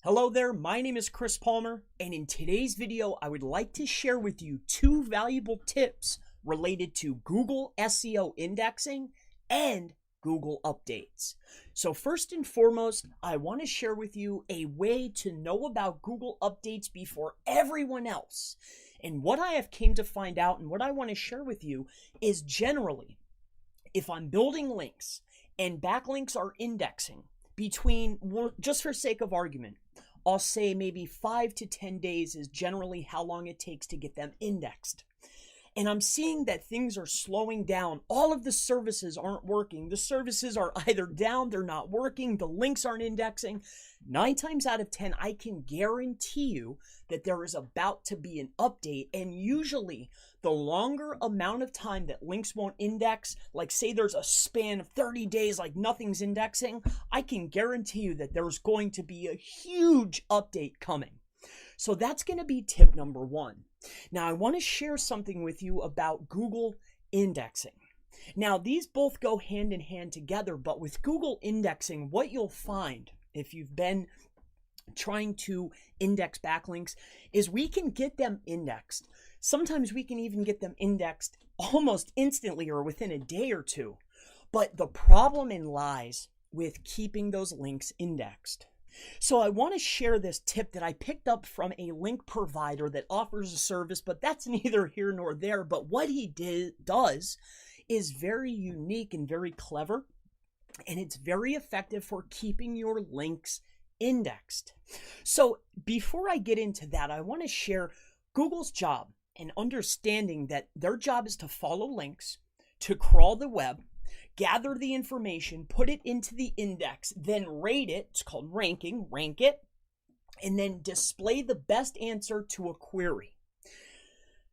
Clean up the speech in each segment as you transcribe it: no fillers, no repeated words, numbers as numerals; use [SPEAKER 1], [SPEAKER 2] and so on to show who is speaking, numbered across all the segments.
[SPEAKER 1] Hello there, my name is Chris Palmer, and in today's video, I would like to share with you two valuable tips related to Google SEO indexing and Google updates. So first and foremost, I want to share with you a way to know about Google updates before everyone else. And what I have came to find out and what I want to share with you is generally, if I'm building links and backlinks are indexing between, just for sake of argument, I'll say maybe 5 to 10 days is generally how long it takes to get them indexed. And I'm seeing that things are slowing down. All of the services aren't working. The services are either down, they're not working, the links aren't indexing. 9 times out of 10, I can guarantee you that there is about to be an update. And usually, the longer amount of time that links won't index, like say there's a span of 30 days, like nothing's indexing, I can guarantee you that there's going to be a huge update coming. So that's going to be tip number one. Now, I want to share something with you about Google indexing. Now, these both go hand in hand together, but with Google indexing, what you'll find if you've been trying to index backlinks is we can get them indexed. Sometimes we can even get them indexed almost instantly or within a day or two. But the problem lies with keeping those links indexed. So I want to share this tip that I picked up from a link provider that offers a service, but that's neither here nor there. But what he does is very unique and very clever, and it's very effective for keeping your links indexed. So before I get into that, I want to share Google's job and understanding that their job is to follow links, to crawl the web, gather the information, put it into the index, then rate it, it's called ranking, rank it, and then display the best answer to a query.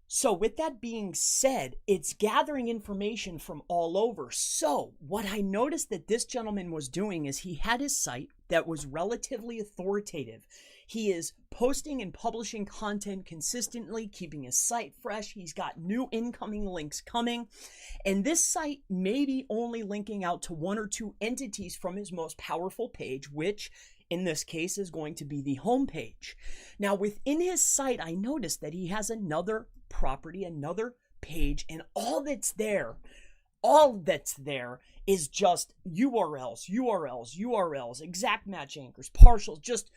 [SPEAKER 1] So with that being said, it's gathering information from all over. So what I noticed that this gentleman was doing is he had his site that was relatively authoritative. He is posting and publishing content consistently, keeping his site fresh. He's got new incoming links coming. And this site may be only linking out to 1 or 2 entities from his most powerful page, which in this case is going to be the home page. Now within his site, I noticed that he has another property, another page, and all that's there is just URLs, exact match anchors, partials, just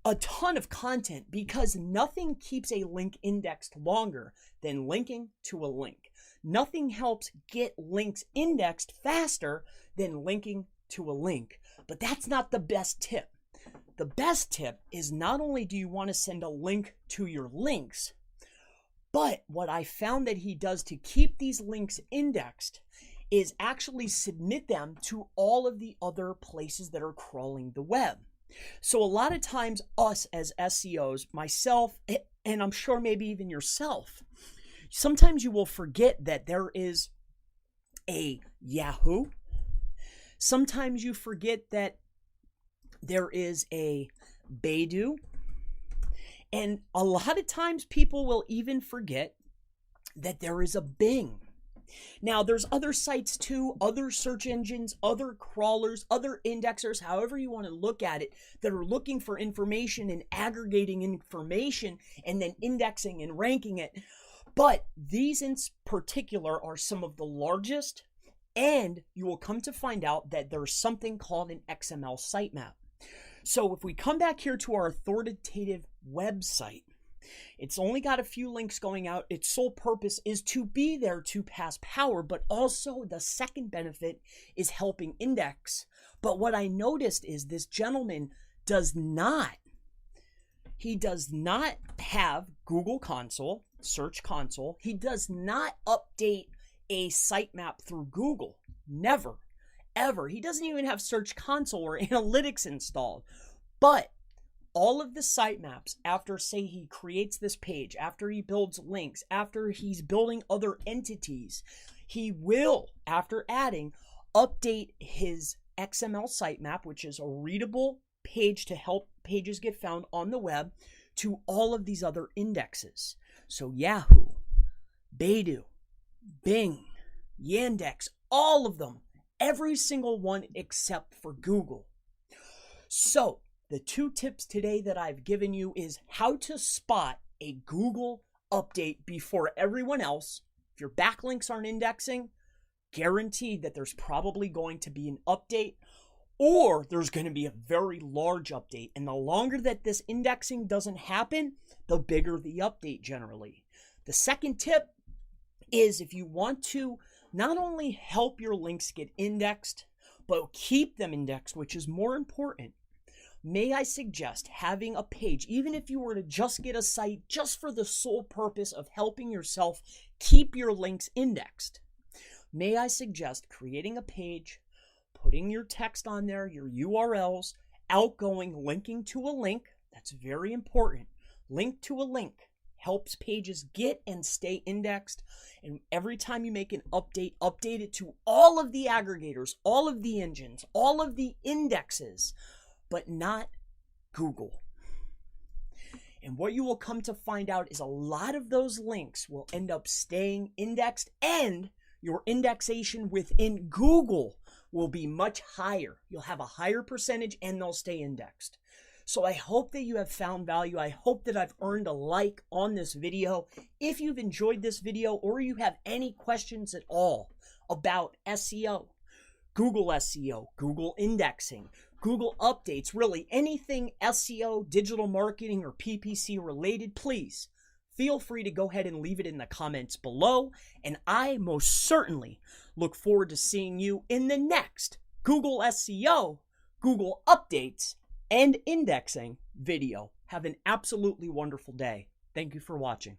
[SPEAKER 1] a ton of content, because nothing keeps a link indexed longer than linking to a link. Nothing helps get links indexed faster than linking to a link. But that's not the best tip. The best tip is not only do you want to send a link to your links, but what I found that he does to keep these links indexed is actually submit them to all of the other places that are crawling the web. So a lot of times us as SEOs, myself, and I'm sure maybe even yourself, sometimes you will forget that there is a Yahoo. Sometimes you forget that there is a Baidu. And a lot of times people will even forget that there is a Bing. Now, there's other sites too, other search engines, other crawlers, other indexers, however you want to look at it, that are looking for information and aggregating information and then indexing and ranking it. But these in particular are some of the largest, and you will come to find out that there's something called an XML sitemap. So if we come back here to our authoritative website, it's only got a few links going out. Its sole purpose is to be there to pass power, but also the second benefit is helping index. But what I noticed is this gentleman does not have Google Console, Search Console. He does not update a sitemap through Google. Never, ever. He doesn't even have Search Console or analytics installed. But all of the sitemaps, after say he creates this page, after he builds links, after he's building other entities, he will, after adding, update his XML sitemap, which is a readable page to help pages get found on the web, to all of these other indexes. So Yahoo, Baidu, Bing, Yandex, all of them, every single one except for Google. So The 2 tips today that I've given you is how to spot a Google update before everyone else. If your backlinks aren't indexing, guaranteed that there's probably going to be an update, or there's going to be a very large update. And the longer that this indexing doesn't happen, the bigger the update generally. The second tip is if you want to not only help your links get indexed, but keep them indexed, which is more important, may I suggest having a page, even if you were to just get a site just for the sole purpose of helping yourself keep your links indexed. May I suggest creating a page, putting your text on there, your URLs, outgoing, linking to a link. That's very important. Link to a link helps pages get and stay indexed. And every time you make an update, update it to all of the aggregators, all of the engines, all of the indexes, but not Google. And what you will come to find out is a lot of those links will end up staying indexed, and your indexation within Google will be much higher. You'll have a higher percentage and they'll stay indexed. So I hope that you have found value. I hope that I've earned a like on this video. If you've enjoyed this video or you have any questions at all about SEO, Google indexing, Google updates, really anything SEO, digital marketing, or PPC related, please feel free to go ahead and leave it in the comments below. And I most certainly look forward to seeing you in the next Google SEO, Google updates, and indexing video. Have an absolutely wonderful day. Thank you for watching.